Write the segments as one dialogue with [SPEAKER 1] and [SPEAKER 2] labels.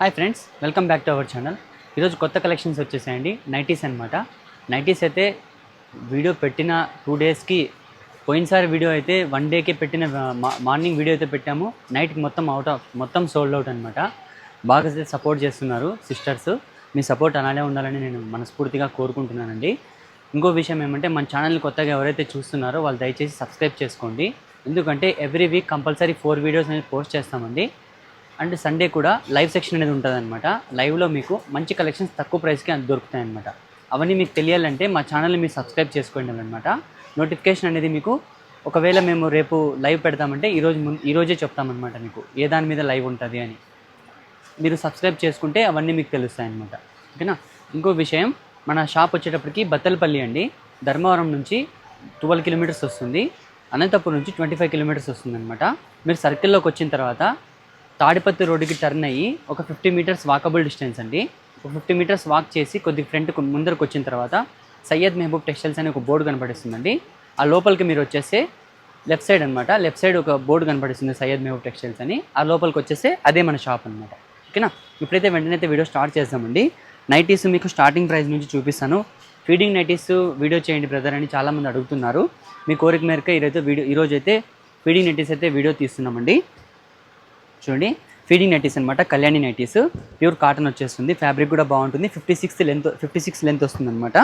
[SPEAKER 1] Hi friends, welcome back to our channel. ఈరోజు కొత్త collections వచ్చేసాయండి. Nighties అనమాట. నైటీస్ అయితే వీడియో పెట్టిన 2 డేస్కి, పోయినసారి వీడియో అయితే 1 డేకే పెట్టిన మార్నింగ్ వీడియో అయితే పెట్టాము. నైట్కి మొత్తం సోల్డ్ అవుట్ అనమాట. బాగా సపోర్ట్ చేస్తున్నారు సిస్టర్స్. మీ సపోర్ట్ అలానే ఉండాలని నేను మనస్ఫూర్తిగా కోరుకుంటున్నానండి. ఇంకో విషయం ఏమంటే, మన ఛానల్ని కొత్తగా ఎవరైతే చూస్తున్నారో వాళ్ళు దయచేసి సబ్స్క్రైబ్ చేసుకోండి. ఎందుకంటే ఎవ్రీ వీక్ కంపల్సరీ 4 వీడియోస్ అనేది పోస్ట్ చేస్తామండి. అండ్ సండే కూడా లైవ్ సెక్షన్ అనేది ఉంటుందన్నమాట. లైవ్లో మీకు మంచి కలెక్షన్స్ తక్కువ ప్రైస్కి దొరుకుతాయి అన్నమాట. అవన్నీ మీకు తెలియాలంటే మా ఛానల్ని మీరు సబ్స్క్రైబ్ చేసుకోండి అనమాట. నోటిఫికేషన్ అనేది మీకు, ఒకవేళ మేము రేపు లైవ్ పెడతామంటే ఈరోజే చెప్తామన్నమాట మీకు ఏ దాని మీద లైవ్ ఉంటుంది అని. మీరు సబ్స్క్రైబ్ చేసుకుంటే అవన్నీ మీకు తెలుస్తాయి అన్నమాట. ఓకేనా. ఇంకో విషయం, మన షాప్ వచ్చేటప్పటికి బత్తలపల్లి అండి. ధర్మవరం నుంచి 12 కిలోమీటర్స్ వస్తుంది. అనంతపురం నుంచి 25 కిలోమీటర్స్ వస్తుంది అనమాట. మీరు సర్కిల్లోకి వచ్చిన తర్వాత తాడిపత్రి రోడ్డుకి టర్న్ అయ్యి ఒక 50 మీటర్స్ వాకబుల్ డిస్టెన్స్ అండి. ఒక 50 మీటర్స్ వాక్ చేసి కొద్ది ఫ్రంట్కు ముందరకు వచ్చిన తర్వాత సయ్యద్ మెహబూబ్ టెక్స్టైల్స్ అనే ఒక బోర్డు కనపడిస్తుందండి. ఆ లోపలికి మీరు వచ్చేస్తే లెఫ్ట్ సైడ్ అనమాట. లెఫ్ట్ సైడ్ ఒక బోర్డు కనపడిస్తుంది సయ్యద్ మెహబూబ్ టెక్స్టైల్స్ అని. ఆ లోపలికి వచ్చేస్తే అదే మన షాప్ అనమాట. ఓకేనా. ఇప్పుడైతే వెంటనే వీడియో స్టార్ట్ చేద్దామండి. నైటీస్ మీకు స్టార్టింగ్ ప్రైస్ నుంచి చూపిస్తాను. ఫీడింగ్ నైటీస్ వీడియో చేయండి బ్రదర్ అని చాలామంది అడుగుతున్నారు. మీ కోరిక మేరకు ఈరోజు అయితే ఫీడింగ్ నైటీస్ అయితే వీడియో తీస్తున్నామండి. చూడండి, ఫీడింగ్ నైటీస్ అనమాట. కళ్యాణి నైటీస్ ప్యూర్ కాటన్ వచ్చేస్తుంది. ఫ్యాబ్రిక్ కూడా బాగుంటుంది. 56 లెంత్ వస్తుంది అనమాట.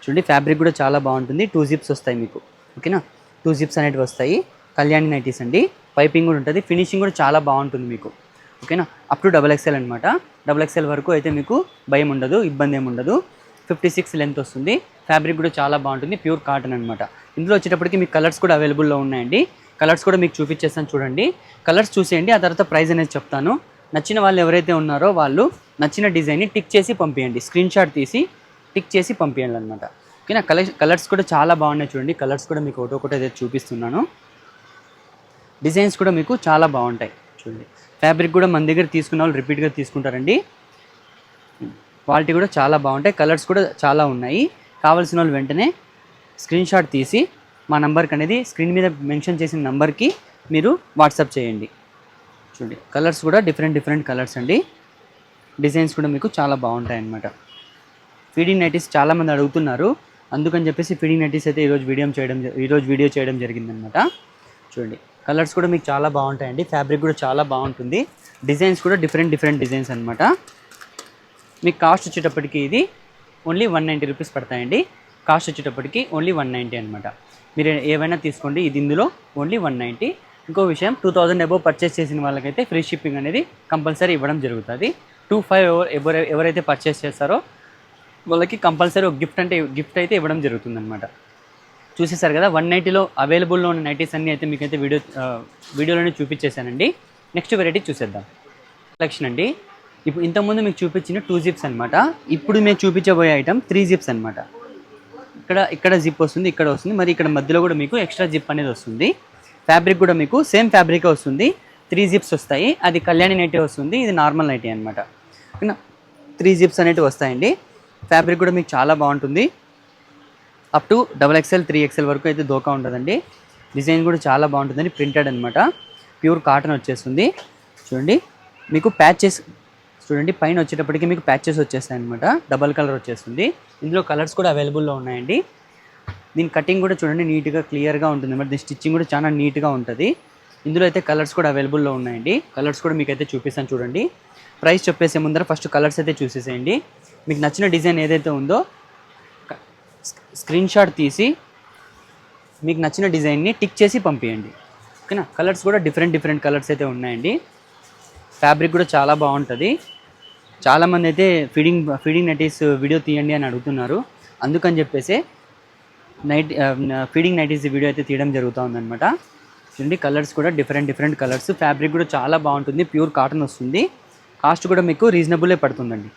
[SPEAKER 1] చూడండి, ఫ్యాబ్రిక్ కూడా చాలా బాగుంటుంది. 2 జిప్స్ వస్తాయి మీకు. ఓకేనా. 2 జిప్స్ అనేవి వస్తాయి. కళ్యాణి నైటీస్ అండి. పైపింగ్ కూడా ఉంటుంది. ఫినిషింగ్ కూడా చాలా బాగుంటుంది మీకు. ఓకేనా. అప్ టు XXL అనమాట. XXL వరకు అయితే మీకు భయం ఉండదు, ఇబ్బంది ఏమి ఉండదు. 56 లెంత్ వస్తుంది. ఫ్యాబ్రిక్ కూడా చాలా బాగుంటుంది. ప్యూర్ కాటన్ అనమాట. ఇందులో వచ్చేటప్పటికి మీకు కలర్స్ కూడా అవైలబుల్లో ఉన్నాయండి. కలర్స్ కూడా మీకు చూపించేస్తాను చూడండి. కలర్స్ చూసేయండి, ఆ తర్వాత ప్రైస్ అనేది చెప్తాను. నచ్చిన వాళ్ళు ఎవరైతే ఉన్నారో వాళ్ళు నచ్చిన డిజైన్ని టిక్ చేసి పంపించండి. స్క్రీన్ షాట్ తీసి టిక్ చేసి పంపించండి అనమాట. ఓకేనా. కలర్స్ కూడా చాలా బాగున్నాయి చూడండి. కలర్స్ కూడా మీకు ఒకటి అయితే చూపిస్తున్నాను. డిజైన్స్ కూడా మీకు చాలా బాగుంటాయి చూడండి. ఫ్యాబ్రిక్ కూడా మన దగ్గర తీసుకున్న వాళ్ళు రిపీట్గా తీసుకుంటారండి. క్వాలిటీ కూడా చాలా బాగుంటాయి. కలర్స్ కూడా చాలా ఉన్నాయి. కావాల్సిన వాళ్ళు వెంటనే స్క్రీన్ షాట్ తీసి మా నెంబర్కి అనేది స్క్రీన్ మీద మెన్షన్ చేసిన నెంబర్కి మీరు వాట్సాప్ చేయండి. చూడండి, కలర్స్ కూడా డిఫరెంట్ కలర్స్ అండి. డిజైన్స్ కూడా మీకు చాలా బాగుంటాయి అన్నమాట. ఫీడింగ్ నైటీస్ చాలామంది అడుగుతున్నారు. అందుకని చెప్పేసి ఫీడింగ్ నైటీస్ అయితే ఈరోజు వీడియో చేయడం జరిగిందనమాట. చూడండి, కలర్స్ కూడా మీకు చాలా బాగుంటాయండి. ఫ్యాబ్రిక్ కూడా చాలా బాగుంటుంది. డిజైన్స్ కూడా డిఫరెంట్ డిజైన్స్ అనమాట. మీకు కాస్ట్ వచ్చేటప్పటికి ఇది ఓన్లీ 190 రూపీస్ పడతాయండి. కాస్ట్ వచ్చేటప్పటికి ఓన్లీ 190 అనమాట. మీరు ఏవైనా తీసుకోండి. ఇది ఇందులో ఓన్లీ 190. ఇంకో విషయం, 2000 అబోవ్ పర్చేస్ చేసిన వాళ్ళకైతే ఫ్రీ షిప్పింగ్ అనేది కంపల్సరీ ఇవ్వడం జరుగుతుంది. 25 ఎవరైతే పర్చేస్ చేస్తారో వాళ్ళకి కంపల్సరీ ఒక గిఫ్ట్ అయితే ఇవ్వడం జరుగుతుంది అనమాట. చూసేసారు కదా, 190లో అవైలబుల్లో ఉన్న నైటీస్ అన్నీ అయితే మీకైతే వీడియోలోనే చూపించేశానండి. నెక్స్ట్ వెరైటీ చూసేద్దాం. కలెక్షన్ అండి. ఇప్పుడు ఇంతకుముందు మీకు చూపించిన 2 జిప్స్ అనమాట. ఇప్పుడు మేము చూపించబోయే ఐటమ్ 3 జిప్స్ అనమాట. ఇక్కడ జిప్ వస్తుంది, ఇక్కడ వస్తుంది, మరి ఇక్కడ మధ్యలో కూడా మీకు ఎక్స్ట్రా జిప్ అనేది వస్తుంది. ఫ్యాబ్రిక్ కూడా మీకు సేమ్ ఫ్యాబ్రికే వస్తుంది. 3 జిప్స్ వస్తాయి. అది కళ్యాణి నైటీ వస్తుంది, ఇది నార్మల్ నైటీ అనమాట. ఓకేనా. 3 జిప్స్ అనేవి వస్తాయండి. ఫ్యాబ్రిక్ కూడా మీకు చాలా బాగుంటుంది. అప్ టు XXL 3XL వరకు అయితే దోకా ఉంటుందండి. డిజైన్ కూడా చాలా బాగుంటుందండి. ప్రింటెడ్ అనమాట. ప్యూర్ కాటన్ వచ్చేస్తుంది. చూడండి, మీకు ప్యాచెస్ చూడండి, పైన వచ్చేటప్పటికి మీకు ప్యాచెస్ వచ్చేస్తాయి అనమాట. డబల్ కలర్ వచ్చేస్తుంది. ఇందులో కలర్స్ కూడా అవైలబుల్లో ఉన్నాయండి. దీని కటింగ్ కూడా చూడండి నీట్గా క్లియర్గా ఉంటుంది అనమాట. దీని స్టిచ్చింగ్ కూడా చాలా నీట్గా ఉంటుంది. ఇందులో అయితే కలర్స్ కూడా అవైలబుల్లో ఉన్నాయండి. కలర్స్ కూడా మీకు అయితే చూపిస్తాను చూడండి. ప్రైస్ చెప్పేసే ముందర ఫస్ట్ కలర్స్ అయితే చూసేసేయండి. మీకు నచ్చిన డిజైన్ ఏదైతే ఉందో స్క్రీన్ షాట్ తీసి మీకు నచ్చిన డిజైన్ని టిక్ చేసి పంపించండి. ఓకేనా. కలర్స్ కూడా డిఫరెంట్ కలర్స్ అయితే ఉన్నాయండి. ఫ్యాబ్రిక్ కూడా చాలా బాగుంటుంది. చాలామంది అయితే ఫీడింగ్ నైటీస్ వీడియో తీయండి అని అడుగుతున్నారు. అందుకని చెప్పేసి ఫీడింగ్ నైటీస్ వీడియో అయితే తీయడం జరుగుతూ ఉందన్నమాట. చూడండి, కలర్స్ కూడా డిఫరెంట్ కలర్స్. ఫ్యాబ్రిక్ కూడా చాలా బాగుంటుంది. ప్యూర్ కాటన్ వస్తుంది. కాస్ట్ కూడా మీకు రీజనబుల్లే పడుతుందండి.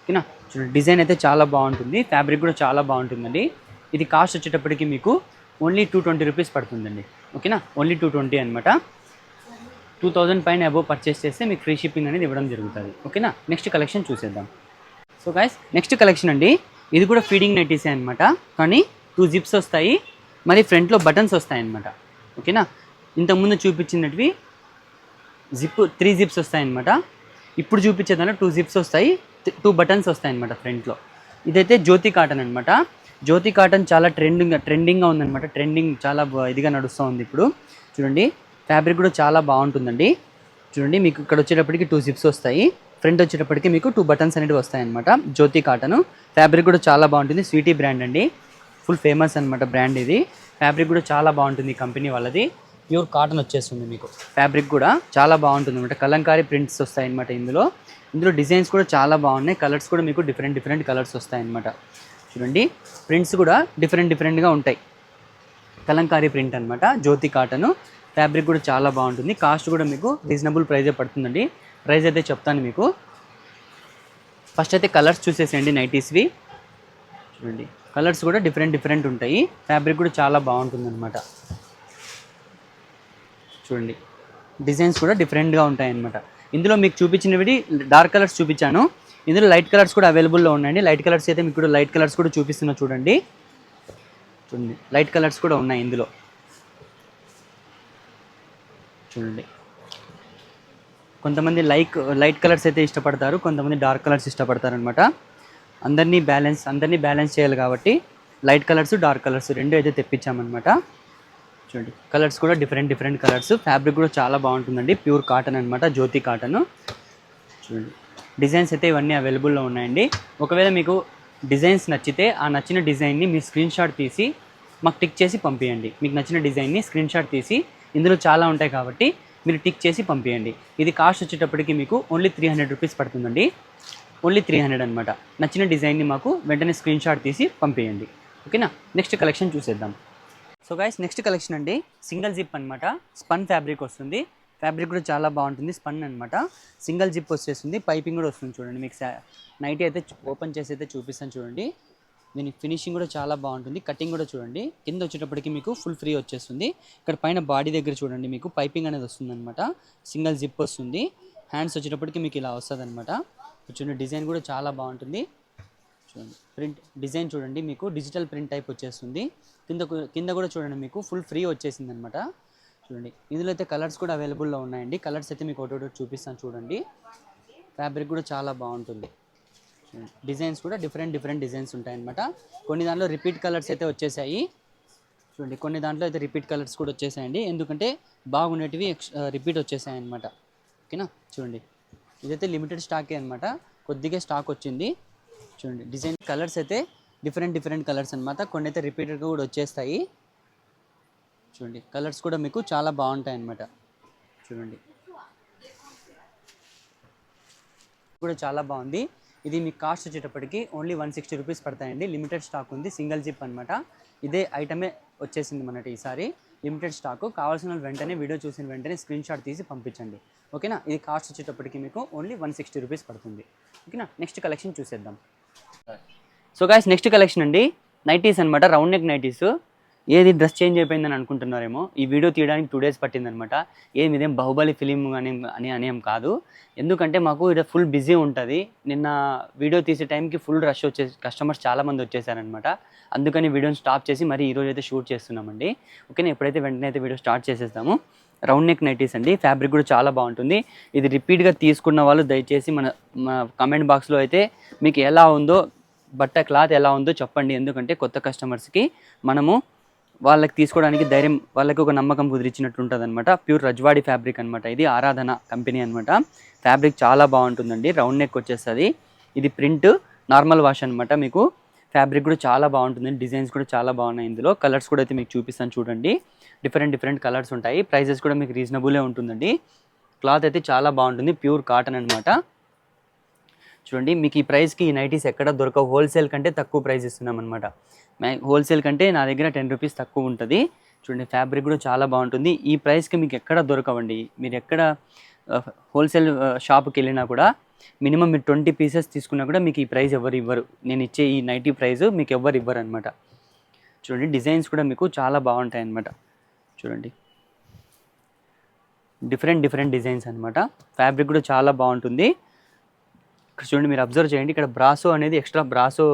[SPEAKER 1] ఓకేనా. చూడండి, డిజైన్ అయితే చాలా బాగుంటుంది. ఫ్యాబ్రిక్ కూడా చాలా బాగుంటుందండి. ఇది కాస్ట్ వచ్చేటప్పటికి మీకు ఓన్లీ 220 రూపీస్ పడుతుందండి. ఓకేనా. ఓన్లీ 220 అనమాట. 2000 పైన అబోవ్ పర్చేస్ చేస్తే మీకు ఫ్రీ షిప్పింగ్ అనేది ఇవ్వడం జరుగుతుంది. ఓకేనా. నెక్స్ట్ కలెక్షన్ చూసేద్దాం. సో గైస్, నెక్స్ట్ కలెక్షన్ అండి. ఇది కూడా ఫీడింగ్ నైటీసే అనమాట. కానీ 2 జిప్స్ వస్తాయి. మరి ఫ్రంట్లో బటన్స్ వస్తాయి అనమాట. ఓకేనా. ఇంతకుముందు చూపించినవి 3 జిప్స్ వస్తాయన్నమాట. ఇప్పుడు చూపించేదాన్ని 2 జిప్స్ వస్తాయి, 2 బటన్స్ వస్తాయి అనమాట ఫ్రంట్లో. ఇదైతే జ్యోతి కాటన్ అనమాట. జ్యోతి కాటన్ చాలా ట్రెండింగ్గా ఉందన్నమాట. ట్రెండింగ్ చాలా ఇదిగా నడుస్తూ ఉంది ఇప్పుడు. చూడండి ఫ్యాబ్రిక్ కూడా చాలా బాగుంటుందండి. చూడండి మీకు ఇక్కడ వచ్చేటప్పటికి 2 జిప్స్ వస్తాయి, ఫ్రంట్ వచ్చేటప్పటికి మీకు 2 బటన్స్ అనేవి వస్తాయి అనమాట. జ్యోతి కాటన్ ఫ్యాబ్రిక్ కూడా చాలా బాగుంటుంది. స్వీటీ బ్రాండ్ అండి, ఫుల్ ఫేమస్ అనమాట బ్రాండ్ ఇది. ఫ్యాబ్రిక్ కూడా చాలా బాగుంటుంది కంపెనీ వాళ్ళది. ప్యూర్ కాటన్ వచ్చేస్తుంది మీకు. ఫ్యాబ్రిక్ కూడా చాలా బాగుంటుంది అనమాట. కలంకారీ ప్రింట్స్ వస్తాయి అనమాట ఇందులో డిజైన్స్ కూడా చాలా బాగున్నాయి. కలర్స్ కూడా మీకు డిఫరెంట్ కలర్స్ వస్తాయి అనమాట. చూడండి ప్రింట్స్ కూడా డిఫరెంట్గా ఉంటాయి. కలంకారీ ప్రింట్ అనమాట, జ్యోతి కాటన్. ఫ్యాబ్రిక్ కూడా చాలా బాగుంటుంది. కాస్ట్ కూడా మీకు రీజనబుల్ ప్రైజే పడుతుందండి. ప్రైస్ అయితే చెప్తాను మీకు. ఫస్ట్ అయితే కలర్స్ చూసేసేయండి నైటీస్వి. చూడండి కలర్స్ కూడా డిఫరెంట్ ఉంటాయి. ఫ్యాబ్రిక్ కూడా చాలా బాగుంటుంది అనమాట. చూడండి డిజైన్స్ కూడా డిఫరెంట్గా ఉంటాయి అనమాట. ఇందులో మీకు చూపించినవి డార్క్ కలర్స్ చూపించాను. ఇందులో లైట్ కలర్స్ కూడా అవైలబుల్లో ఉన్నాయండి. లైట్ కలర్స్ అయితే మీకు కూడా లైట్ కలర్స్ కూడా చూపిస్తున్నా చూడండి. లైట్ కలర్స్ కూడా ఉన్నాయి ఇందులో. చూడండి కొంతమంది లైట్ కలర్స్ అయితే ఇష్టపడతారు, కొంతమంది డార్క్ కలర్స్ ఇష్టపడతారు అనమాట. అందరినీ బ్యాలెన్స్ చేయాలి కాబట్టి లైట్ కలర్స్ డార్క్ కలర్స్ రెండు అయితే తెప్పించామన్నమాట. చూడండి కలర్స్ కూడా డిఫరెంట్ కలర్స్. ఫ్యాబ్రిక్ కూడా చాలా బాగుంటుందండి. ప్యూర్ కాటన్ అనమాట, జ్యోతి కాటన్. చూడండి డిజైన్స్ అయితే ఇవన్నీ అవైలబుల్లో ఉన్నాయండి. ఒకవేళ మీకు డిజైన్స్ నచ్చితే ఆ నచ్చిన డిజైన్ని మీ స్క్రీన్ షాట్ తీసి మాకు టిక్ చేసి పంపించండి. మీకు నచ్చిన డిజైన్ని స్క్రీన్ షాట్ తీసి, ఇందులో చాలా ఉంటాయి కాబట్టి మీరు టిక్ చేసి పంపించండి. ఇది కాస్ట్ వచ్చేటప్పటికి మీకు ఓన్లీ 300 రూపీస్ పడుతుందండి. ఓన్లీ 300 అనమాట. నచ్చిన డిజైన్ని మాకు వెంటనే స్క్రీన్ షాట్ తీసి పంపించండి. ఓకేనా, నెక్స్ట్ కలెక్షన్ చూసేద్దాం. సో గైస్ నెక్స్ట్ కలెక్షన్ అండి సింగిల్ జిప్ అనమాట. స్పన్ ఫ్యాబ్రిక్ వస్తుంది. ఫ్యాబ్రిక్ కూడా చాలా బాగుంటుంది. స్పన్ అనమాట. సింగిల్ జిప్ వచ్చేస్తుంది. పైపింగ్ కూడా వస్తుంది. చూడండి మీకు నైటీ అయితే ఓపెన్ చేసి అయితే చూపిస్తాను చూడండి. దీని ఫినిషింగ్ కూడా చాలా బాగుంటుంది. కటింగ్ కూడా చూడండి. కింద వచ్చేటప్పటికి మీకు ఫుల్ ఫ్రీ వచ్చేస్తుంది. ఇక్కడ పైన బాడీ దగ్గర చూడండి మీకు పైపింగ్ అనేది వస్తుంది అనమాట. సింగిల్ జిప్ వస్తుంది. హ్యాండ్స్ వచ్చేటప్పటికి మీకు ఇలా వస్తుంది అనమాట. చూడండి డిజైన్ కూడా చాలా బాగుంటుంది. చూడండి ప్రింట్ డిజైన్ చూడండి మీకు డిజిటల్ ప్రింట్ టైప్ వచ్చేస్తుంది. కింద కూడా చూడండి మీకు ఫుల్ ఫ్రీ వచ్చేసింది అనమాట. చూడండి ఇందులో అయితే కలర్స్ కూడా అవైలబుల్లో ఉన్నాయండి. కలర్స్ అయితే మీకు ఒకటి చూపిస్తాను చూడండి. ఫ్యాబ్రిక్ కూడా చాలా బాగుంటుంది. డిజైన్స్ కూడా డిఫరెంట్ డిజైన్స్ ఉంటాయన్నమాట. కొన్ని దాంట్లో రిపీట్ కలర్స్ అయితే వచ్చేసాయి. చూడండి కొన్ని దాంట్లో అయితే రిపీట్ కలర్స్ కూడా వచ్చేసాయండి. ఎందుకంటే బాగుండేటివి రిపీట్ వచ్చేసాయి అనమాట. ఓకేనా, చూడండి ఇదైతే లిమిటెడ్ స్టాకే అనమాట. కొద్దిగా స్టాక్ వచ్చింది. చూడండి డిజైన్ కలర్స్ అయితే డిఫరెంట్ కలర్స్ అనమాట. కొన్ని అయితే రిపీటెడ్గా కూడా వచ్చేస్తాయి. చూడండి కలర్స్ కూడా మీకు చాలా బాగుంటాయి అన్నమాట. చూడండి కూడా చాలా బాగుంది. ఇది మీకు కాస్ట్ వచ్చేటప్పటికి ఓన్లీ 160 రూపీస్ పడతాయండి. లిమిటెడ్ స్టాక్ ఉంది. సింగిల్ జిప్ అనమాట. ఇదే ఐటమే వచ్చేసింది మనకి ఈసారి. Limited stock. కావాల్సిన వెంటనే వీడియో చూసిన వెంటనే స్క్రీన్ షాట్ తీసి పంపించండి. ఓకేనా, ఇది కాస్ట్ వచ్చేటప్పటికి మీకు ఓన్లీ 160 రూపీస్ పడుతుంది. ఓకేనా, నెక్స్ట్ కలెక్షన్ చూసేద్దాం. సో గాయ్స్ నెక్స్ట్ కలెక్షన్ అండి నైటీస్ అనమాట. Round neck nighties. ఏది డ్రెస్ చేంజ్ అయిపోయిందని అనుకుంటున్నారేమో. ఈ వీడియో తీయడానికి 2 డేస్ పట్టిందనమాట. ఇదేం బాహుబలి ఫిలిం అనేం కాదు. ఎందుకంటే మాకు ఇక్కడ ఫుల్ బిజీ ఉంటుంది. నిన్న వీడియో తీసే టైంకి ఫుల్ రష్ కస్టమర్స్ చాలామంది వచ్చేసారనమాట. అందుకని వీడియోని స్టాప్ చేసి మరి ఈరోజు అయితే షూట్ చేస్తున్నామండి. ఓకేనా, ఎప్పుడైతే వెంటనే అయితే వీడియో స్టార్ట్ చేసేస్తాము. రౌండ్ నెక్ నైటీస్ అండి. ఫ్యాబ్రిక్ కూడా చాలా బాగుంటుంది. ఇది రిపీట్గా తీసుకున్న వాళ్ళు దయచేసి మన కామెంట్ బాక్స్లో అయితే మీకు ఎలా ఉందో బట్ట క్లాత్ ఎలా ఉందో చెప్పండి. ఎందుకంటే కొత్త కస్టమర్స్కి మనము వాళ్ళకి తీసుకోవడానికి ధైర్యం, వాళ్ళకి ఒక నమ్మకం కుదిరించినట్టు ఉంటుంది అనమాట. ప్యూర్ రజ్వాడి ఫ్యాబ్రిక్ అనమాట. ఇది ఆరాధన కంపెనీ అనమాట. ఫ్యాబ్రిక్ చాలా బాగుంటుందండి. రౌండ్ నెక్ వచ్చేస్తుంది. ఇది ప్రింట్ నార్మల్ వాష్ అనమాట. మీకు ఫ్యాబ్రిక్ కూడా చాలా బాగుంటుంది. డిజైన్స్ కూడా చాలా బాగున్నాయి. ఇందులో కలర్స్ కూడా అయితే మీకు చూపిస్తాను చూడండి. డిఫరెంట్ కలర్స్ ఉంటాయి. ప్రైజెస్ కూడా మీకు రీజనబులే ఉంటుందండి. క్లాత్ అయితే చాలా బాగుంటుంది. ప్యూర్ కాటన్ అనమాట. చూడండి మీకు ఈ ప్రైస్కి ఈ నైటీస్ ఎక్కడ దొరకవు. హోల్సేల్ కంటే తక్కువ ప్రైస్ ఇస్తున్నాం అనమాట. హోల్సేల్ కంటే నా దగ్గర 10 రూపీస్ తక్కువ ఉంటుంది. చూడండి ఫ్యాబ్రిక్ కూడా చాలా బాగుంటుంది. ఈ ప్రైస్కి మీకు ఎక్కడ దొరకవండి. మీరు ఎక్కడ హోల్సేల్ షాప్కి వెళ్ళినా కూడా మినిమం మీరు 20 పీసెస్ తీసుకున్నా కూడా మీకు ఈ ప్రైస్ ఎవరు ఇవ్వరు. నేను ఇచ్చే ఈ నైటీ ప్రైస్ మీకు ఎవరు ఇవ్వరు అనమాట. చూడండి డిజైన్స్ కూడా మీకు చాలా బాగుంటాయి అన్నమాట. చూడండి డిఫరెంట్ డిజైన్స్ అనమాట. ఫ్యాబ్రిక్ కూడా చాలా బాగుంటుంది. ఇక్కడ చూడండి మీరు అబ్జర్వ్ చేయండి. ఇక్కడ బ్రాసో అనేది ఎక్స్ట్రా బ్రాసో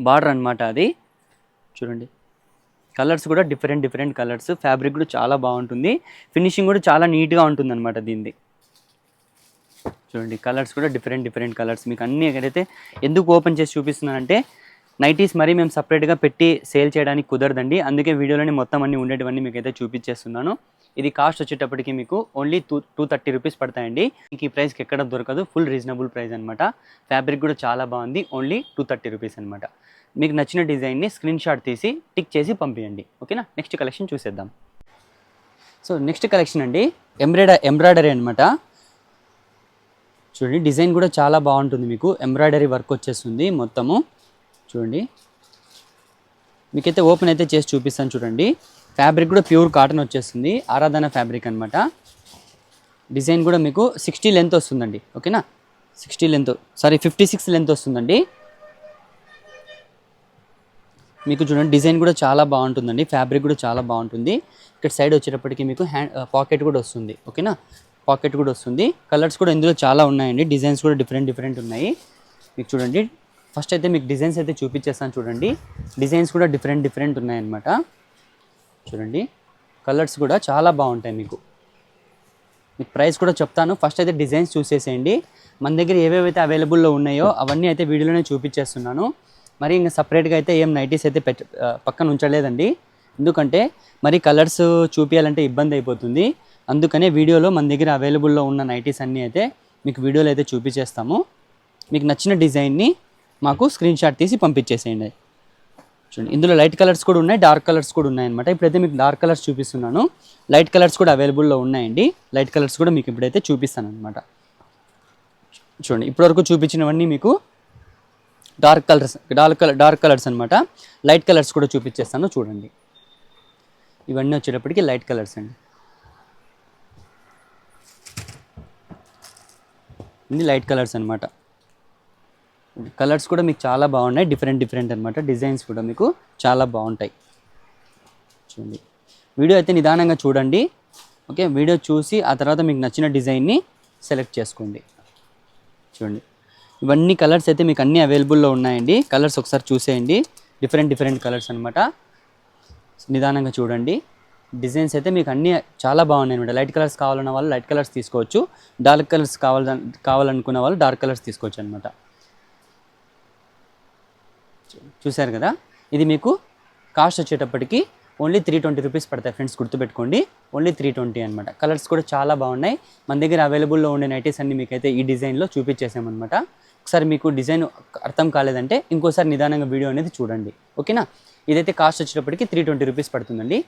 [SPEAKER 1] బార్డర్ అనమాట. అది చూడండి కలర్స్ కూడా డిఫరెంట్ కలర్స్. ఫ్యాబ్రిక్ కూడా చాలా బాగుంటుంది. ఫినిషింగ్ కూడా చాలా నీట్గా ఉంటుంది అనమాట దీనిది. చూడండి కలర్స్ కూడా డిఫరెంట్ కలర్స్ మీకు అన్నీ ఎక్కడైతే ఎందుకు ఓపెన్ చేసి చూపిస్తున్నానంటే నైటీస్ మరీ మేము సపరేట్గా పెట్టి సేల్ చేయడానికి కుదరదండి, అందుకే వీడియోలోని మొత్తం అన్నీ ఉండేటివన్నీ మీకు అయితే చూపించేస్తున్నాను. ఇది కాస్ట్ వచ్చేటప్పటికి మీకు ఓన్లీ 230 రూపీస్ పడతాయండి. మీకు ఈ ప్రైస్కి ఎక్కడ దొరకదు, ఫుల్ రీజనబుల్ ప్రైస్ అనమాట. ఫ్యాబ్రిక్ కూడా చాలా బాగుంది, ఓన్లీ 230 రూపీస్ అనమాట. మీకు నచ్చిన డిజైన్ని స్క్రీన్ షాట్ తీసి టిక్ చేసి పంపించండి. ఓకేనా, నెక్స్ట్ కలెక్షన్ చూసేద్దాం. సో నెక్స్ట్ కలెక్షన్ అండి ఎంబ్రాయిడరీ అనమాట. చూడండి డిజైన్ కూడా చాలా బాగుంటుంది, మీకు ఎంబ్రాయిడరీ వర్క్ వచ్చేస్తుంది మొత్తము. చూడండి మీకైతే ఓపెన్ అయితే చేసి చూపిస్తాను చూడండి. ఫ్యాబ్రిక్ కూడా ప్యూర్ కాటన్ వచ్చేస్తుంది, ఆరాధన ఫ్యాబ్రిక్ అనమాట. డిజైన్ కూడా మీకు 60 లెంత్ వస్తుందండి. ఓకేనా, 56 లెంత్ వస్తుందండి. మీకు చూడండి డిజైన్ కూడా చాలా బాగుంటుందండి, ఫ్యాబ్రిక్ కూడా చాలా బాగుంటుంది. ఇక్కడ సైడ్ వచ్చేటప్పటికి మీకు పాకెట్ కూడా వస్తుంది. ఓకేనా, పాకెట్ కూడా వస్తుంది. కలర్స్ కూడా ఇందులో చాలా ఉన్నాయండి, డిజైన్స్ కూడా డిఫరెంట్ ఉన్నాయి. మీకు చూడండి ఫస్ట్ అయితే మీకు డిజైన్స్ అయితే చూపించేస్తాను చూడండి. డిజైన్స్ కూడా డిఫరెంట్ ఉన్నాయన్నమాట. చూడండి కలర్స్ కూడా చాలా బాగుంటాయి. మీకు ప్రైస్ కూడా చెప్తాను, ఫస్ట్ అయితే డిజైన్స్ చూసేసేయండి. మన దగ్గర ఏవేవైతే అవైలబుల్లో ఉన్నాయో అవన్నీ అయితే వీడియోలోనే చూపించేస్తున్నాను. మరి ఇంకా సపరేట్గా అయితే ఏం నైటీస్ అయితే పక్కన ఉంచలేదండి, ఎందుకంటే మరి కలర్స్ చూపించాలంటే ఇబ్బంది అయిపోతుంది. అందుకనే వీడియోలో మన దగ్గర అవైలబుల్లో ఉన్న నైటీస్ అన్నీ అయితే మీకు వీడియోలో అయితే చూపించేస్తాము. మీకు నచ్చిన డిజైన్ని మాకు స్క్రీన్ షాట్ తీసి పంపించేసేయండి. చూడండి ఇందులో లైట్ కలర్స్ కూడా ఉన్నాయి, డార్క్ కలర్స్ కూడా ఉన్నాయన్నమాట. ఇప్పుడైతే మీకు డార్క్ కలర్స్ చూపిస్తున్నాను, లైట్ కలర్స్ కూడా అవైలబుల్లో ఉన్నాయండి. లైట్ కలర్స్ కూడా మీకు ఇప్పుడైతే చూపిస్తాను అనమాట. చూడండి ఇప్పటివరకు చూపించినవన్నీ మీకు డార్క్ కలర్స్ అనమాట. లైట్ కలర్స్ కూడా చూపించేస్తాను చూడండి. ఇవన్నీ వచ్చేటప్పటికి లైట్ కలర్స్ అండి. ఇది లైట్ కలర్స్ అనమాట. కలర్స్ కూడా మీకు చాలా బాగున్నాయి, డిఫరెంట్ అనమాట. డిజైన్స్ కూడా మీకు చాలా బాగుంటాయి. చూడండి వీడియో అయితే నిదానంగా చూడండి. ఓకే, వీడియో చూసి ఆ తర్వాత మీకు నచ్చిన డిజైన్ని సెలెక్ట్ చేసుకోండి. చూడండి ఇవన్నీ కలర్స్ అయితే మీకు అన్నీ అవైలబుల్లో ఉన్నాయండి. కలర్స్ ఒకసారి చూసేయండి, డిఫరెంట్ కలర్స్ అనమాట. నిదానంగా చూడండి. డిజైన్స్ అయితే మీకు అన్నీ చాలా బాగున్నాయి అనమాట. లైట్ కలర్స్ కావాలన్న వాళ్ళు లైట్ కలర్స్ తీసుకోవచ్చు, డార్క్ కలర్స్ కావాలనుకున్న వాళ్ళు డార్క్ కలర్స్ తీసుకోవచ్చు అనమాట. చూశారు కదా, ఇది మీకు కాస్ట్ వచ్చేటప్పటికి ఓన్లీ 320 రూపీస్ పడతాయి ఫ్రెండ్స్, గుర్తుపెట్టుకోండి. ఓన్లీ 320 అనమాట. కలర్స్ కూడా చాలా బాగున్నాయి. మన దగ్గర అవైలబుల్లో ఉండే నైటీస్ అన్ని మీకైతే ఈ డిజైన్లో చూపించేసామన్నమాట. ఒకసారి మీకు డిజైన్ అర్థం కాలేదంటే ఇంకోసారి నిదానంగా వీడియో అనేది చూడండి. ఓకేనా, ఇదైతే కాస్ట్ వచ్చేటప్పటికి 320 రూపీస్ పడుతుందండి.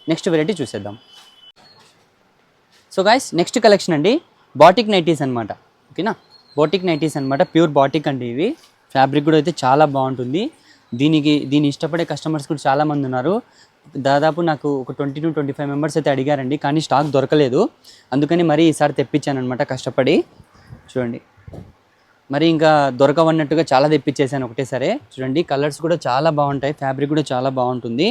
[SPEAKER 1] నెక్స్ట్ వెరైటీ చూసేద్దాం. సో గాయ్స్ నెక్స్ట్ కలెక్షన్ అండి బాటిక్ నైటీస్ అనమాట. ఓకేనా, బాటిక్ నైటీస్ అనమాట, ప్యూర్ బాటిక్ అండి. ఇవి ఫ్యాబ్రిక్ కూడా అయితే చాలా బాగుంటుంది. దీన్ని ఇష్టపడే కస్టమర్స్ కూడా చాలామంది ఉన్నారు. దాదాపు నాకు ఒక 20 to 25 మెంబర్స్ అయితే అడిగారండి, కానీ స్టాక్ దొరకలేదు. అందుకని మరీ ఈసారి తెప్పించాను అనమాట కష్టపడి. చూడండి మరి ఇంకా దొరకవన్నట్టుగా చాలా తెప్పించేసాను ఒకటేసారి. చూడండి కలర్స్ కూడా చాలా బాగుంటాయి, ఫ్యాబ్రిక్ కూడా చాలా బాగుంటుంది.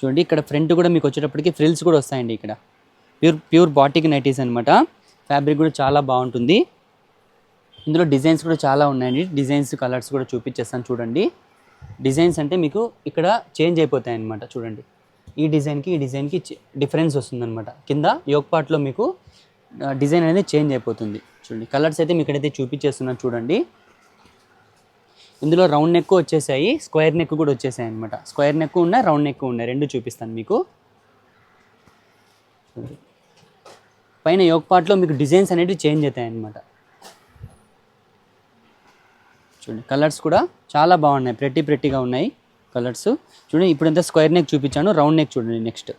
[SPEAKER 1] చూడండి ఇక్కడ ఫ్రంట్ కూడా మీకు వచ్చేటప్పటికి ఫ్రిల్స్ కూడా వస్తాయండి. ఇక్కడ ప్యూర్ బాటిక్ నైటీస్ అనమాట. ఫ్యాబ్రిక్ కూడా చాలా బాగుంటుంది. ఇందులో డిజైన్స్ కూడా చాలా ఉన్నాయండి. డిజైన్స్ కలర్స్ కూడా చూపించేస్తాను చూడండి. డిజైన్స్ అంటే మీకు ఇక్కడ చేంజ్ అయిపోతాయి అన్నమాట. చూడండి ఈ డిజైన్కి డిఫరెన్స్ వస్తుందన్నమాట. కింద యోక్ పార్ట్లో మీకు డిజైన్ అనేది చేంజ్ అయిపోతుంది. చూడండి కలర్స్ అయితే మీకు ఇక్కడైతే చూపించేస్తున్నాను చూడండి. ఇందులో రౌండ్ నెక్ వచ్చేసాయి, స్క్వేర్ నెక్ కూడా వచ్చేసాయి అనమాట. స్క్వేర్ నెక్ ఉన్నాయి, రౌండ్ నెక్ ఉన్నాయి, రెండు చూపిస్తాను మీకు. పైన యోక్ పార్ట్లో మీకు డిజైన్స్ అనేవి చేంజ్ అవుతాయి అన్నమాట. చూడండి కలర్స్ కూడా చాలా బాగున్నాయి, ప్రెట్టీగా ఉన్నాయి కలర్స్. చూడండి ఇప్పుడంతా స్క్వేర్ నెక్ చూపించాను, రౌండ్ నెక్ చూడండి నెక్స్ట్.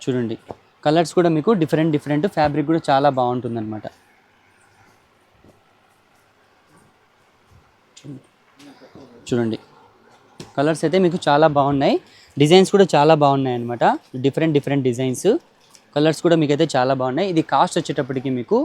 [SPEAKER 1] చూడండి కలర్స్ కూడా మీకు డిఫరెంట్ ఫ్యాబ్రిక్ కూడా చాలా బాగుంటుందన్నమాట. చూడండి కలర్స్ అయితే మీకు చాలా బాగున్నాయి, డిజైన్స్ కూడా చాలా బాగున్నాయి అన్నమాట. డిఫరెంట్ డిజైన్స్, కలర్స్ కూడా మీకైతే చాలా బాగున్నాయి. ఇది కాస్ట్ వచ్చేటప్పటికి మీకు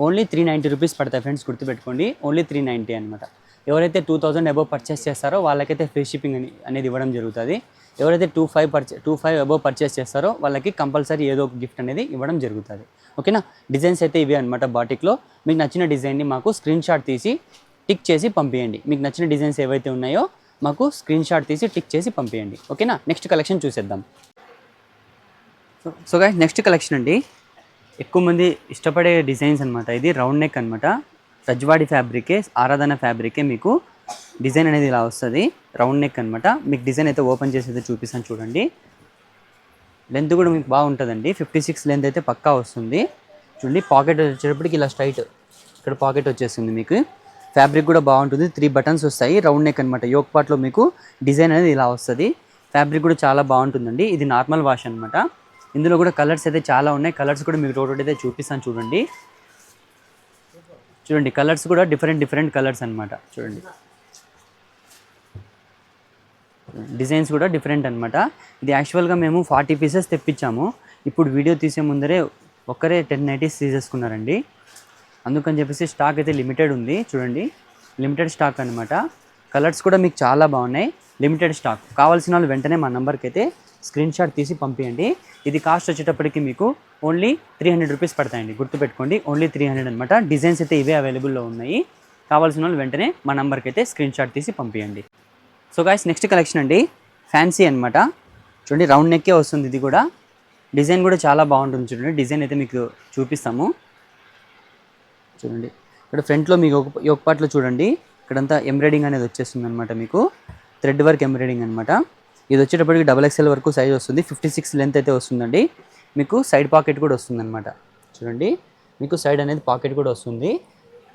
[SPEAKER 1] ఓన్లీ 390 రూపీస్ పడతాయి ఫ్రెండ్స్, గుర్తుపెట్టుకోండి. ఓన్లీ 390 అనమాట. ఎవరైతే 2000 అబోవ్ పర్చేస్ చేస్తారో వాళ్ళకైతే ఫ్రీ షిప్పింగ్ అనేది ఇవ్వడం జరుగుతుంది. ఎవరైతే 25 అబోవ్ పర్చేస్ చేస్తారో వాళ్ళకి కంపల్సరీ ఏదో ఒక గిఫ్ట్ అనేది ఇవ్వడం జరుగుతుంది. ఓకేనా, డిజైన్స్ అయితే ఇవే అనమాట. బాటిక్లో మీకు నచ్చిన డిజైన్ని మాకు స్క్రీన్ షాట్ తీసి టిక్ చేసి పంపించండి. మీకు నచ్చిన డిజైన్స్ ఏవైతే ఉన్నాయో మాకు స్క్రీన్ షాట్ తీసి టిక్ చేసి పంపించండి. ఓకేనా, నెక్స్ట్ కలెక్షన్ చూసేద్దాం. సో గైస్ నెక్స్ట్ కలెక్షన్ అండి ఎక్కువ మంది ఇష్టపడే డిజైన్స్ అనమాట. ఇది రౌండ్ నెక్ అనమాట. రజ్వాడి ఫ్యాబ్రికే, ఆరాధన ఫ్యాబ్రికే మీకు డిజైన్ అనేది ఇలా వస్తుంది. రౌండ్ నెక్ అనమాట. మీకు డిజైన్ అయితే ఓపెన్ చేసి అయితే చూపిస్తాను చూడండి. లెంత్ కూడా మీకు బాగుంటుందండి. 56 లెంత్ అయితే పక్కా వస్తుంది. చూడండి పాకెట్ వచ్చేటప్పటికి ఇలా స్ట్రైట్ ఇక్కడ పాకెట్ వచ్చేస్తుంది. మీకు ఫ్యాబ్రిక్ కూడా బాగుంటుంది. 3 బటన్స్ వస్తాయి. రౌండ్ నెక్ అనమాట. యోక్ పార్ట్లో మీకు డిజైన్ అనేది ఇలా వస్తుంది. ఫ్యాబ్రిక్ కూడా చాలా బాగుంటుందండి. ఇది నార్మల్ వాష్ అనమాట. ఇందులో కూడా కలర్స్ అయితే చాలా ఉన్నాయి. కలర్స్ కూడా మీకు ఒకటి అయితే చూపిస్తాను చూడండి. చూడండి కలర్స్ కూడా డిఫరెంట్ కలర్స్ అనమాట. చూడండి డిజైన్స్ కూడా డిఫరెంట్ అనమాట. ఇది యాక్చువల్గా మేము 40 పీసెస్ తెప్పించాము. ఇప్పుడు వీడియో తీసే ముందరే ఒక్కరే 10 నైటీస్ తీసేసుకున్నారండి. అందుకని చెప్పేసి స్టాక్ అయితే లిమిటెడ్ ఉంది. చూడండి లిమిటెడ్ స్టాక్ అనమాట. కలర్స్ కూడా మీకు చాలా బాగున్నాయి. Limited stock. కావాల్సిన వాళ్ళు వెంటనే మా నెంబర్కి అయితే స్క్రీన్ షాట్ తీసి పంపించండి. ఇది కాస్ట్ వచ్చేటప్పటికి మీకు ఓన్లీ 300 రూపీస్ పడతాయండి. గుర్తుపెట్టుకోండి, ఓన్లీ 300 అనమాట. డిజైన్స్ అయితే ఇవే అవైలబుల్లో ఉన్నాయి. కావాల్సిన వాళ్ళు వెంటనే మా నెంబర్కి అయితే స్క్రీన్ షాట్ తీసి పంపించండి. సో గాయ్స్ నెక్స్ట్ కలెక్షన్ అండి ఫ్యాన్సీ అనమాట. చూడండి రౌండ్ నెక్కే వస్తుంది. ఇది కూడా డిజైన్ కూడా చాలా బాగుంటుంది. చూడండి డిజైన్ అయితే మీకు చూపిస్తాము. చూడండి ఇక్కడ ఫ్రంట్లో మీకు ఒక పార్ట్లో చూడండి ఇక్కడంతా ఎంబ్రాయిడింగ్ అనేది వచ్చేస్తుంది అనమాట. మీకు థ్రెడ్ వర్క్ ఎంబ్రాయిడింగ్ అనమాట. ఇది వచ్చేటప్పటికి XXL వరకు సైజ్ వస్తుంది. 56 లెంత్ అయితే వస్తుందండి. మీకు సైడ్ పాకెట్ కూడా వస్తుంది అనమాట. చూడండి మీకు సైడ్ అనేది పాకెట్ కూడా వస్తుంది.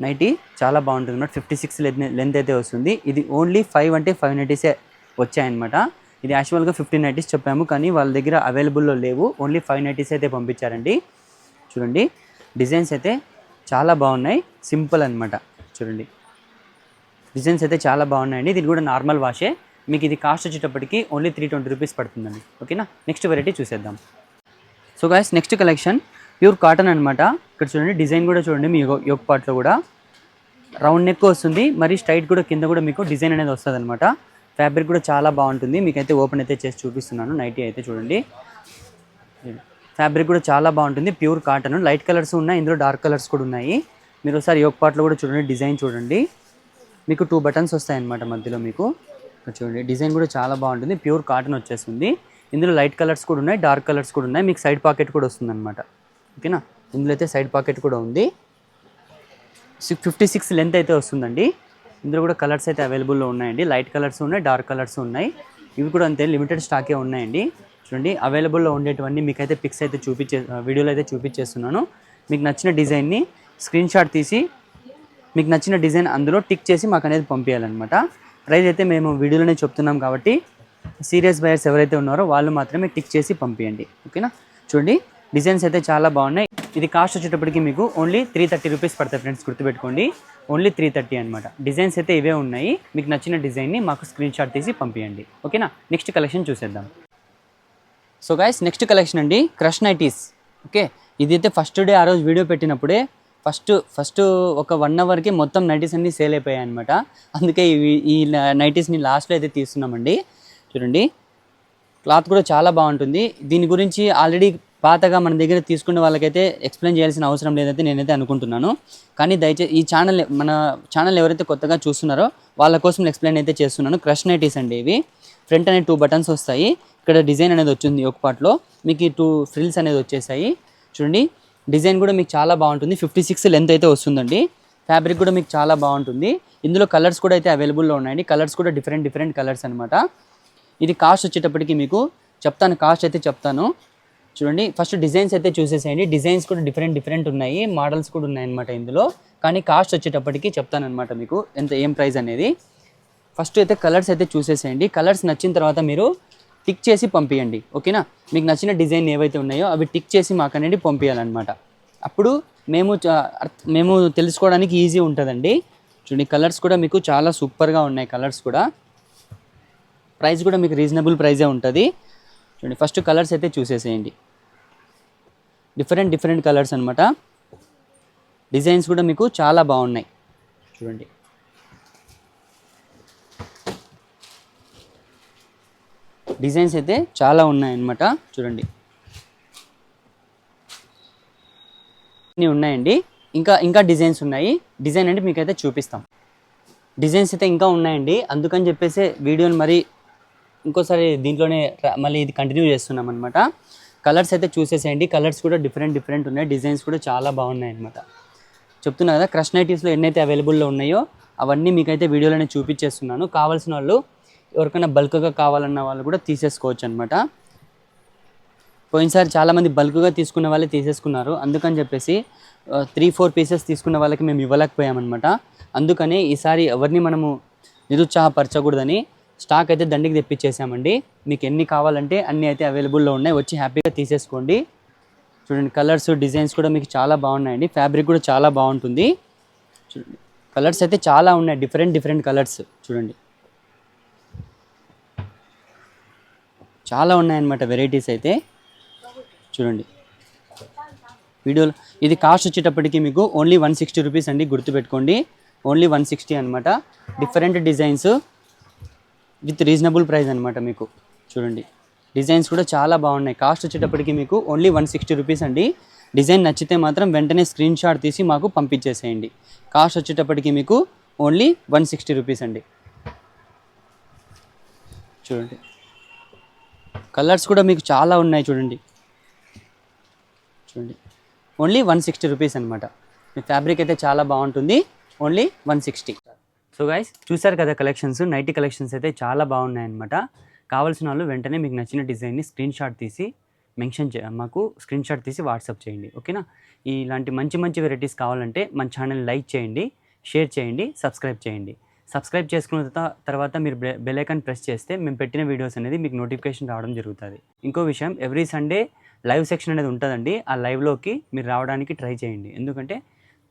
[SPEAKER 1] నైటీ చాలా బాగుంటుంది అనమాట. 56 లెంత్ అయితే వస్తుంది. ఇది ఓన్లీ 5 అంటే 5 నైటీసే వచ్చాయన్నమాట. ఇది యాక్చువల్గా 15 నైటీస్ చెప్పాము, కానీ వాళ్ళ దగ్గర అవైలబుల్లో లేవు. ఓన్లీ 5 నైటీస్ అయితే పంపించారండి. చూడండి డిజైన్స్ అయితే చాలా బాగున్నాయి. సింపుల్ అనమాట. చూడండి డిజైన్స్ అయితే చాలా బాగున్నాయండి. ఇది కూడా నార్మల్ వాషే. మీకు ఇది కాస్ట్ వచ్చేటప్పటికి ఓన్లీ 320 రూపీస్ పడుతుందండి. ఓకేనా, నెక్స్ట్ వెరైటీ చూసేద్దాం. So guys next collection pure cotton అనమాట. ఇక్కడ చూడండి డిజైన్ కూడా చూడండి. మీ యోక్ పార్ట్లో కూడా రౌండ్ నెక్ వస్తుంది. మరి స్ట్రైట్ కూడా కింద కూడా మీకు డిజైన్ అనేది వస్తుంది అనమాట. ఫ్యాబ్రిక్ కూడా చాలా బాగుంటుంది. మీకైతే ఓపెన్ అయితే చేసి చూపిస్తున్నాను. నైటీ అయితే చూడండి ఫ్యాబ్రిక్ కూడా చాలా బాగుంటుంది. Pure cotton. లైట్ కలర్స్ ఉన్నాయి, ఇందులో డార్క్ కలర్స్ కూడా ఉన్నాయి. మీరు ఒకసారి యోక్ పార్ట్లో కూడా చూడండి. డిజైన్ చూడండి. మీకు 2 బటన్స్ వస్తాయన్నమాట మధ్యలో. మీకు చూడండి డిజైన్ కూడా చాలా బాగుంటుంది. ప్యూర్ కాటన్ వచ్చేస్తుంది. ఇందులో లైట్ కలర్స్ కూడా ఉన్నాయి, డార్క్ కలర్స్ కూడా ఉన్నాయి. మీకు సైడ్ పాకెట్ కూడా వస్తుంది అనమాట. ఓకేనా, ఇందులో అయితే సైడ్ పాకెట్ కూడా ఉంది. 56 లెంత్ అయితే వస్తుందండి. ఇందులో కూడా కలర్స్ అయితే అవైలబుల్లో ఉన్నాయండి. లైట్ కలర్స్ ఉన్నాయి, డార్క్ కలర్స్ ఉన్నాయి. ఇవి కూడా అంతే లిమిటెడ్ స్టాకే ఉన్నాయండి. చూడండి అవైలబుల్లో ఉండేటివన్నీ మీకైతే పిక్స్ అయితే వీడియోలో అయితే చూపించేస్తున్నాను. మీకు నచ్చిన డిజైన్ని స్క్రీన్ షాట్ తీసి మీకు నచ్చిన డిజైన్ అందులో టిక్ చేసి మాకు అనేది పంపించాలన్నమాట. ప్రైస్ అయితే మేము వీడియోలోనే చెప్తున్నాం కాబట్టి సీరియస్ బయర్స్ ఎవరైతే ఉన్నారో వాళ్ళు మాత్రమే టిక్ చేసి పంపించండి. ఓకేనా, చూడండి డిజైన్స్ అయితే చాలా బాగున్నాయి. ఇది కాస్ట్ వచ్చేటప్పటికి మీకు ఓన్లీ 330 రూపీస్ పడతాయి ఫ్రెండ్స్. గుర్తుపెట్టుకోండి, ఓన్లీ 330 అనమాట. డిజైన్స్ అయితే ఇవే ఉన్నాయి. మీకు నచ్చిన డిజైన్ని మాకు స్క్రీన్ షాట్ తీసి పంపించండి. ఓకేనా, నెక్స్ట్ కలెక్షన్ చూసేద్దాం. సో గైస్ నెక్స్ట్ కలెక్షన్ అండి క్రష్ నైటీస్. ఓకే, ఇదైతే ఫస్ట్ డే ఆ రోజు వీడియో పెట్టినప్పుడే ఫస్ట్ ఒక 1 అవర్కి మొత్తం నైటీస్ అన్నీ సేల్ అయిపోయాయి అనమాట. అందుకే ఈ నైటీస్ని లాస్ట్లో అయితే తీస్తున్నామండి. చూడండి క్లాత్ కూడా చాలా బాగుంటుంది. దీని గురించి ఆల్రెడీ పాతగా మన దగ్గర తీసుకునే వాళ్ళకైతే ఎక్స్ప్లెయిన్ చేయాల్సిన అవసరం లేదైతే నేనైతే అనుకుంటున్నాను. కానీ దయచేసి ఈ మన ఛానల్ ఎవరైతే కొత్తగా చూస్తున్నారో వాళ్ళ కోసం ఎక్స్ప్లెయిన్ అయితే చేస్తున్నాను. క్రష్ నైటీస్ అండి ఇవి. ఫ్రంట్ అనేది 2 బటన్స్ వస్తాయి. ఇక్కడ డిజైన్ అనేది వచ్చింది. ఒక పార్ట్లో మీకు 2 ఫ్రిల్స్ అనేది వచ్చేసాయి. చూడండి డిజైన్ కూడా మీకు చాలా బాగుంటుంది. 56 లెంత్ అయితే వస్తుందండి. ఫ్యాబ్రిక్ కూడా మీకు చాలా బాగుంటుంది. ఇందులో కలర్స్ కూడా అయితే అవైలబుల్లో ఉన్నాయండి. కలర్స్ కూడా డిఫరెంట్ కలర్స్ అనమాట. ఇది కాస్ట్ వచ్చేటప్పటికి మీకు చెప్తాను, కాస్ట్ అయితే చెప్తాను. చూడండి ఫస్ట్ డిజైన్స్ అయితే చూసేసేయండి. డిజైన్స్ కూడా డిఫరెంట్ ఉన్నాయి, మోడల్స్ కూడా ఉన్నాయన్నమాట ఇందులో. కానీ కాస్ట్ వచ్చేటప్పటికి చెప్తాను అనమాట మీకు ఏం ప్రైస్ అనేది. ఫస్ట్ అయితే కలర్స్ అయితే చూసేసేయండి. కలర్స్ నచ్చిన తర్వాత మీరు టిక్ చేసి పంపించండి. ఓకేనా, మీకు నచ్చిన డిజైన్ ఏవైతే ఉన్నాయో అవి టిక్ చేసి మాకు అనేది పంపించాలన్నమాట. అప్పుడు మేము తెలుసుకోవడానికి ఈజీ ఉంటుందండి. చూడండి కలర్స్ కూడా మీకు చాలా సూపర్గా ఉన్నాయి. కలర్స్ కూడా ప్రైస్ కూడా మీకు రీజనబుల్ ప్రైజే ఉంటుంది. చూడండి ఫస్ట్ కలర్స్ అయితే చూసేసేయండి. డిఫరెంట్ కలర్స్ అనమాట. డిజైన్స్ కూడా మీకు చాలా బాగున్నాయి. చూడండి డిజైన్స్ అయితే చాలా ఉన్నాయన్నమాట. చూడండి ఇన్ని ఉన్నాయండి. ఇంకా డిజైన్స్ ఉన్నాయి. డిజైన్ అంటే మీకైతే చూపిస్తాం. డిజైన్స్ అయితే ఇంకా ఉన్నాయండి. అందుకని చెప్పేసి వీడియోని మరి ఇంకోసారి దీంట్లోనే మళ్ళీ ఇది కంటిన్యూ చేస్తున్నాం అనమాట. కలర్స్ అయితే చూసేసేయండి. కలర్స్ కూడా డిఫరెంట్ ఉన్నాయి, డిజైన్స్ కూడా చాలా బాగున్నాయి అనమాట. చెప్తున్నా కదా, క్రష్ నైటీస్లో ఎన్నైతే అవైలబుల్లో ఉన్నాయో అవన్నీ మీకైతే వీడియోలోనే చూపించేస్తున్నాను. కావాల్సిన వాళ్ళు ఎవరికైనా బల్క్గా కావాలన్న వాళ్ళు కూడా తీసేసుకోవచ్చు అనమాట. పోయినసారి చాలామంది బల్క్గా తీసుకున్న వాళ్ళే తీసేసుకున్నారు. అందుకని చెప్పేసి 3-4 పీసెస్ తీసుకున్న వాళ్ళకి మేము ఇవ్వలేకపోయామన్నమాట. అందుకని ఈసారి ఎవరిని మనము నిరుత్సాహపరచకూడదని స్టాక్ అయితే దండికి తెప్పించేసామండి. మీకు ఎన్ని కావాలంటే అన్నీ అయితే అవైలబుల్లో ఉన్నాయి, వచ్చి హ్యాపీగా తీసేసుకోండి. చూడండి, కలర్స్ డిజైన్స్ కూడా మీకు చాలా బాగున్నాయండి. ఫ్యాబ్రిక్ కూడా చాలా బాగుంటుంది. చూడండి, కలర్స్ అయితే చాలా ఉన్నాయి, డిఫరెంట్ కలర్స్ చూడండి, చాలా ఉన్నాయన్నమాట వెరైటీస్ అయితే. చూడండి వీడియోలో ఇది కాస్ట్ వచ్చేటప్పటికి మీకు ఓన్లీ 160 రూపీస్ అండి, గుర్తుపెట్టుకోండి. ఓన్లీ 160 అనమాట. Different designs with reasonable price అనమాట మీకు. చూడండి, డిజైన్స్ కూడా చాలా బాగున్నాయి. కాస్ట్ వచ్చేటప్పటికి మీకు ఓన్లీ 160 రూపీస్ అండి. డిజైన్ నచ్చితే మాత్రం వెంటనే స్క్రీన్ షాట్ తీసి మాకు పంపించేసేయండి. కాస్ట్ వచ్చేటప్పటికి మీకు ఓన్లీ 160 రూపీస్ అండి. చూడండి, కలర్స్ కూడా మీకు చాలా ఉన్నాయి. చూడండి ఓన్లీ 160 రూపీస్ అనమాట. మీ ఫ్యాబ్రిక్ అయితే చాలా బాగుంటుంది. ఓన్లీ 160. సో గైస్, చూసారు కదా కలెక్షన్స్, నైటీ కలెక్షన్స్ అయితే చాలా బాగున్నాయి అనమాట. కావాల్సిన వాళ్ళు వెంటనే మీకు నచ్చిన డిజైన్ని స్క్రీన్ షాట్ తీసి మాకు స్క్రీన్ షాట్ తీసి వాట్సాప్ చేయండి, ఓకేనా. ఇలాంటి మంచి వెరైటీస్ కావాలంటే మన ఛానల్ లైక్ చేయండి, షేర్ చేయండి, సబ్స్క్రైబ్ చేయండి. సబ్స్క్రైబ్ చేసుకున్న తర్వాత మీరు బెల్ ఐకాన్ ప్రెస్ చేస్తే మేము పెట్టిన వీడియోస్ అనేది మీకు నోటిఫికేషన్ రావడం జరుగుతుంది. ఇంకో విషయం, ఎవ్రీ సండే లైవ్ సెక్షన్ అనేది ఉంటుందండి. ఆ లైవ్లోకి మీరు రావడానికి ట్రై చేయండి, ఎందుకంటే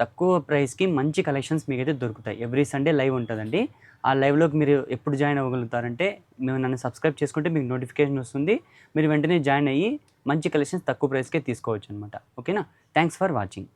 [SPEAKER 1] తక్కువ ప్రైస్కి మంచి కలెక్షన్స్ మీకైతే దొరుకుతాయి. ఎవ్రీ సండే లైవ్ ఉంటుందండి. ఆ లైవ్లోకి మీరు ఎప్పుడు జాయిన్ అవ్వగలుగుతారంటే, మేము నన్ను సబ్స్క్రైబ్ చేసుకుంటే మీకు నోటిఫికేషన్ వస్తుంది. మీరు వెంటనే జాయిన్ అయ్యి మంచి కలెక్షన్స్ తక్కువ ప్రైస్కే తీసుకోవచ్చు అనమాట, ఓకేనా. Thanks for watching.